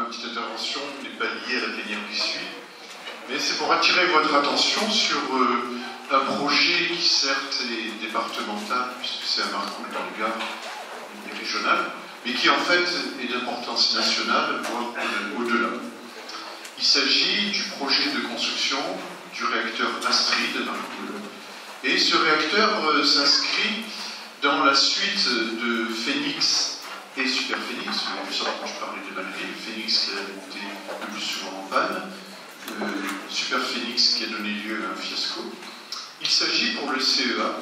petite intervention n'est pas liée à la plénière qui suit, mais c'est pour attirer votre attention sur un projet qui certes est départemental, puisque c'est à Marcoule dans le Gard, et régional, mais qui en fait est d'importance nationale, voire au-delà. Il s'agit du projet de construction du réacteur Astrid de Marcoule. Et ce réacteur s'inscrit dans la suite de Phénix et Super Phénix. Vous avez vu ça quand je parlais de Malville. Phénix qui a été le plus souvent en panne. Super Phénix qui a donné lieu à un fiasco. Il s'agit pour le CEA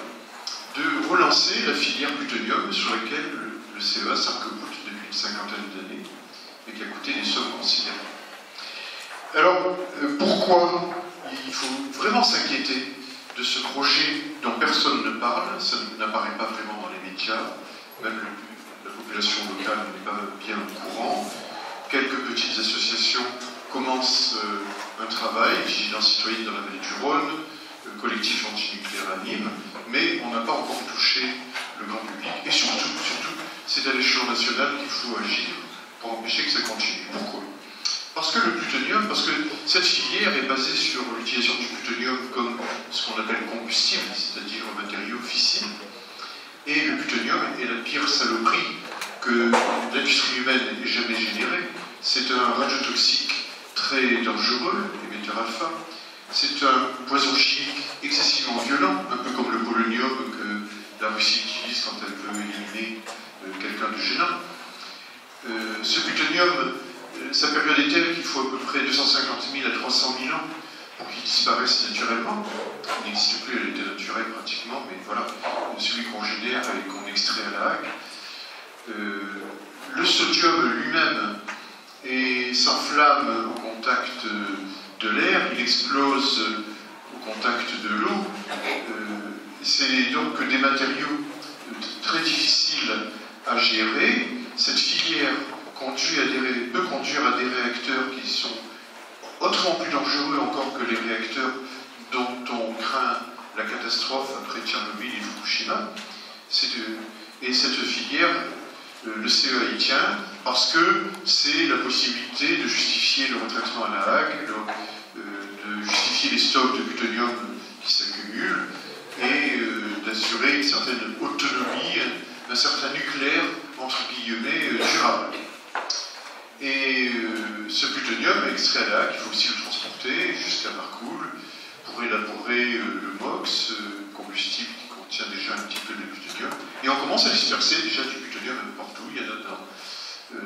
de relancer la filière plutonium sur laquelle le CEA s'arc-boute depuis une cinquantaine d'années et qui a coûté des sommes considérables. Alors, pourquoi il faut vraiment s'inquiéter de ce projet dont personne ne parle? Ça n'apparaît pas vraiment dans les médias, même la population locale n'est pas bien au courant. Quelques petites associations commencent un travail, Vigilance citoyenne dans la vallée du Rhône, le collectif antinucléaire à Nîmes, mais on n'a pas encore touché le grand public. Et surtout, c'est à l'échelon national qu'il faut agir pour empêcher que ça continue. Pourquoi? Parce que le plutonium, parce que cette filière est basée sur l'utilisation du plutonium comme ce qu'on appelle combustible, c'est-à-dire un matériau fissile. Et le plutonium est la pire saloperie que l'industrie humaine ait jamais générée. C'est un radiotoxique très dangereux, émetteur alpha. C'est un poison chimique excessivement violent, un peu comme le polonium que la Russie utilise quand elle veut éliminer quelqu'un de gênant. Ce plutonium, sa période est telle qu'il faut à peu près 250 000 à 300 000 ans pour qu'il disparaisse naturellement. Il n'existe plus à l'état naturel pratiquement, mais voilà, celui qu'on génère et qu'on extrait à la Hague. Le sodium lui-même s'enflamme au contact de l'air, il explose au contact de l'eau. C'est donc des matériaux très difficiles à gérer. Cette filière peut conduire à des réacteurs qui sont autrement plus dangereux encore que les réacteurs dont on craint la catastrophe après Tchernobyl et Fukushima. Et cette filière, le CEA y tient parce que c'est la possibilité de justifier le retraitement à la Hague, de justifier les stocks de plutonium qui s'accumulent et d'assurer une certaine autonomie, un certain nucléaire, entre guillemets, durable. Et ce plutonium extrait à la Hague, il faut aussi le transporter jusqu'à Marcoule pour élaborer le MOX, combustible qui contient déjà un petit peu de plutonium. Et on commence à disperser déjà du plutonium partout. Il y en a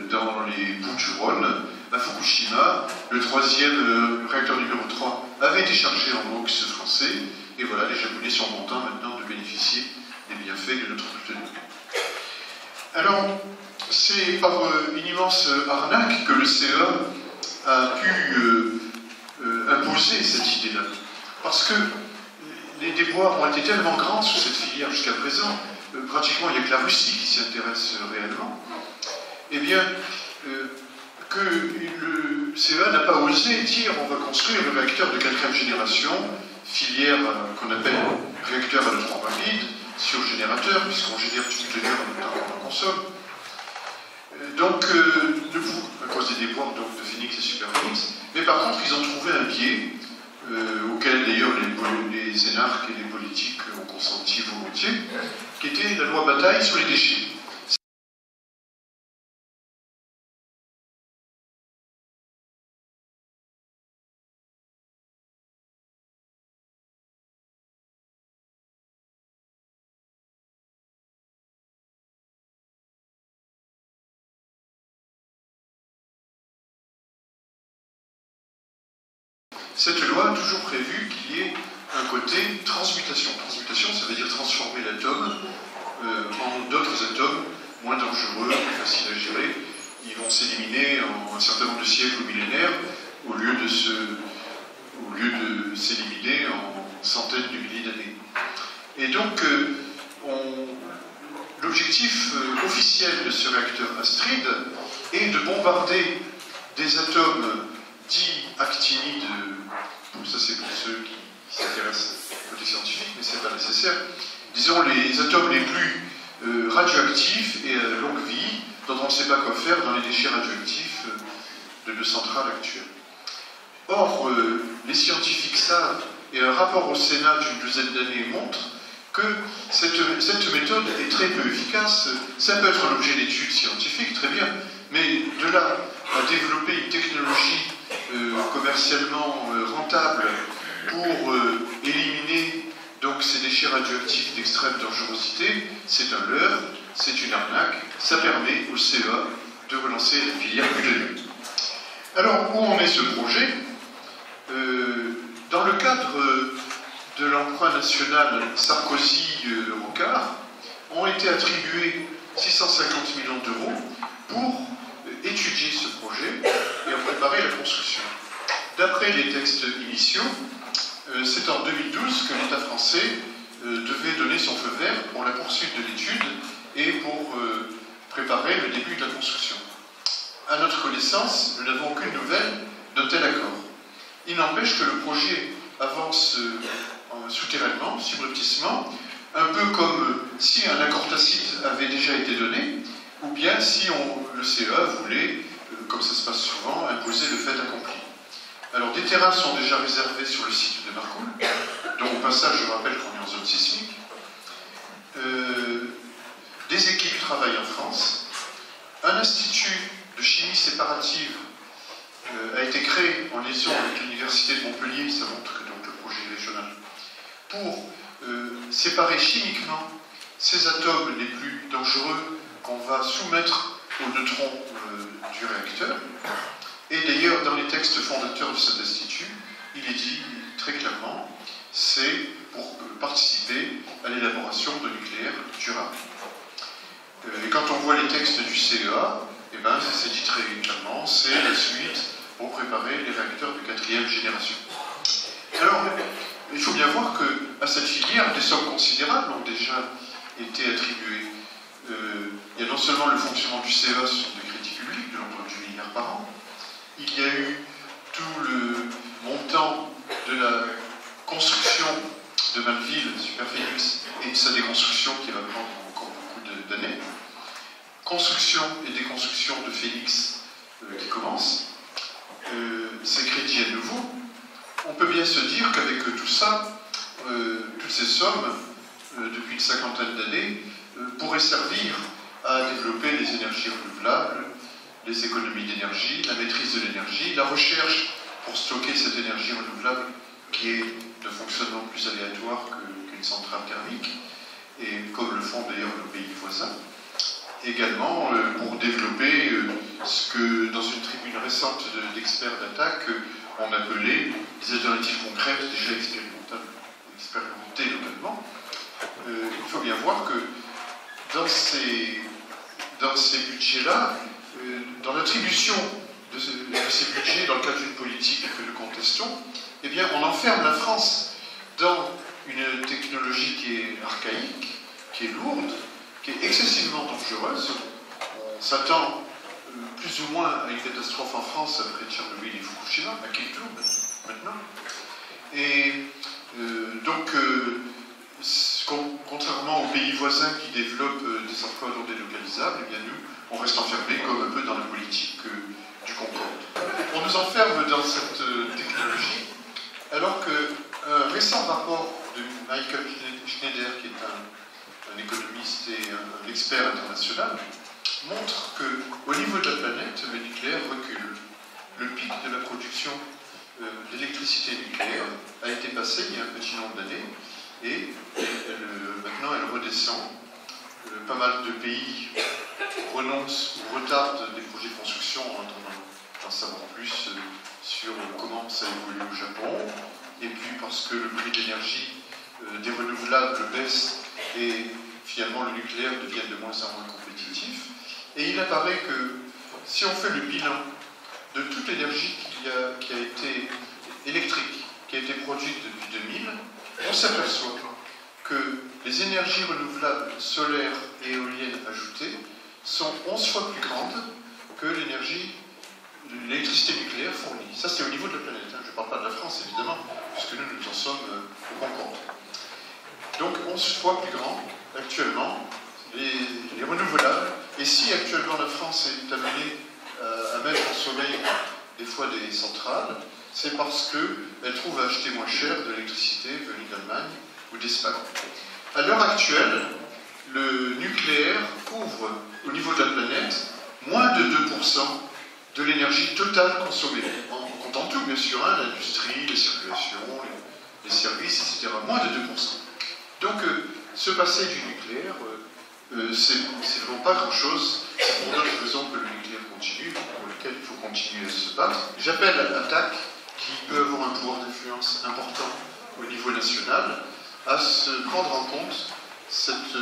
dans les Bouches-du-Rhône, à Fukushima. Le troisième réacteur numéro 3 avait été chargé en MOX français. Et voilà, les Japonais sont contents maintenant de bénéficier des bienfaits de notre plutonium. Alors, c'est par une immense arnaque que le CEA a pu imposer cette idée-là. Parce que les déboires ont été tellement grands sur cette filière jusqu'à présent, pratiquement il n'y a que la Russie qui s'y intéresse réellement, eh bien, que le CEA n'a pas osé dire on va construire le réacteur de 4e génération, filière qu'on appelle réacteur à neutrons rapides, surgénérateur, puisqu'on génère du plutonium en même temps qu'on en consomme. Donc, à cause des déboires de Phénix et Super Phénix, mais par contre, ils ont trouvé un biais, auquel d'ailleurs les énarques et les politiques ont consenti volontiers, qui était la loi Bataille sur les déchets. Cette loi a toujours prévu qu'il y ait un côté transmutation. Transmutation, ça veut dire transformer l'atome en d'autres atomes moins dangereux, plus faciles à gérer. Ils vont s'éliminer en un certain nombre de siècles ou millénaires, au lieu de s'éliminer en centaines de milliers d'années. Et donc, l'objectif officiel de ce réacteur Astrid est de bombarder des atomes dits actinides. Ça c'est pour ceux qui s'intéressent au côté scientifique, mais ce n'est pas nécessaire. Disons les atomes les plus radioactifs et à longue vie, dont on ne sait pas quoi faire dans les déchets radioactifs de centrales actuelles. Or, les scientifiques savent, et un rapport au Sénat d'une douzaine d'années montre, que cette méthode est très peu efficace. Ça peut être l'objet d'études scientifiques, très bien, mais de là à développer une technologie commercialement rentable pour éliminer donc ces déchets radioactifs d'extrême dangerosité, c'est un leurre, c'est une arnaque, ça permet au CEA de relancer la filière butanée. Alors, où en est ce projet? Dans le cadre de l'emprunt national Sarkozy-Rocard, ont été attribués 650 millions d'euros pour étudier ce projet et en préparer la construction. D'après les textes initiaux, c'est en 2012 que l'État français devait donner son feu vert pour la poursuite de l'étude et pour préparer le début de la construction. À notre connaissance, nous n'avons aucune nouvelle d'un tel accord. Il n'empêche que le projet avance souterrainement, subrepticement, un peu comme si un accord tacite avait déjà été donné, ou bien si le CEA voulait, comme ça se passe souvent, imposer le fait accompli. Alors, des terrains sont déjà réservés sur le site de Marcoule, dont au passage, je rappelle qu'on est en zone sismique. Des équipes travaillent en France. Un institut de chimie séparative a été créé en liaison avec l'Université de Montpellier, ça montre que donc, le projet est régional, pour séparer chimiquement ces atomes les plus dangereux qu'on va soumettre aux neutrons du réacteur. Et d'ailleurs, dans les textes fondateurs de cet institut, il est dit très clairement, c'est pour participer à l'élaboration de nucléaire durable. Et quand on voit les textes du CEA, eh ben, c'est dit très clairement, c'est la suite pour préparer les réacteurs de 4e génération. Alors, il faut bien voir qu'à cette filière, des sommes considérables ont déjà été attribuées. Il y a non seulement le fonctionnement du CEA, ce sont des crédits publics de l'ordre du milliard par an, il y a eu tout le montant de la construction de Malville, Superphénix, et de sa déconstruction qui va prendre encore beaucoup d'années. Construction et déconstruction de Phénix qui commence. Ces crédits à nouveau. On peut bien se dire qu'avec tout ça, toutes ces sommes, depuis une cinquantaine d'années, pourraient servir à développer les énergies renouvelables, les économies d'énergie, la maîtrise de l'énergie, la recherche pour stocker cette énergie renouvelable qui est de fonctionnement plus aléatoire qu'une centrale thermique, et comme le font d'ailleurs nos pays voisins. Également pour développer ce que, dans une tribune récente d'experts d'attaque, on appelait des alternatives concrètes déjà expérimentées localement. Il faut bien voir que dans ces budgets-là, dans l'attribution de ces budgets dans le cadre d'une politique que nous contestons, eh bien, on enferme la France dans une technologie qui est archaïque, qui est lourde, qui est excessivement dangereuse. On s'attend plus ou moins à une catastrophe en France après Tchernobyl et Fukushima, à quel tour maintenant. Et donc, contrairement aux pays voisins qui développent des emplois non délocalisables, eh bien nous, on reste enfermés comme un peu dans la politique du Concorde. On nous enferme dans cette technologie, alors qu'un récent rapport de Michael Schneider, qui est un économiste et un expert international, montre qu'au niveau de la planète, le nucléaire recule. Le pic de la production d'électricité nucléaire a été passé il y a un petit nombre d'années, et maintenant elle redescend. Pas mal de pays renoncent ou retardent des projets de construction en attendant d'en savoir plus sur comment ça évolue au Japon, et puis parce que le prix de l'énergie des renouvelables baisse et finalement le nucléaire devient de moins en moins compétitif. Et il apparaît que si on fait le bilan de toute l'énergie qui a été électrique, qui a été produite depuis 2000, on s'aperçoit que les énergies renouvelables solaires et éoliennes ajoutées sont 11 fois plus grandes que l'électricité nucléaire fournie. Ça, c'est au niveau de la planète. Je ne parle pas de la France, évidemment, puisque nous en sommes au Concorde. Donc, 11 fois plus grand, actuellement, les renouvelables. Et si actuellement la France est amenée à mettre au soleil des fois des centrales, c'est parce qu'elles trouvent à acheter moins cher de l'électricité venue d'Allemagne ou d'Espagne. À l'heure actuelle, le nucléaire couvre, au niveau de la planète, moins de 2% de l'énergie totale consommée. En comptant tout, bien sûr, hein, l'industrie, les circulations, les services, etc. Moins de 2%. Donc, se passer du nucléaire, c'est vraiment pas grand-chose. C'est pour d'autres raisons que le nucléaire continue, pour lequel il faut continuer à se battre. J'appelle à l'ATTAC, qui peut avoir un pouvoir d'influence important au niveau national, à se prendre en compte cette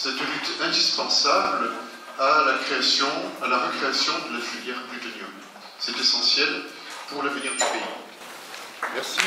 lutte indispensable à la recréation de la filière plutonium. C'est essentiel pour l'avenir du pays. Merci.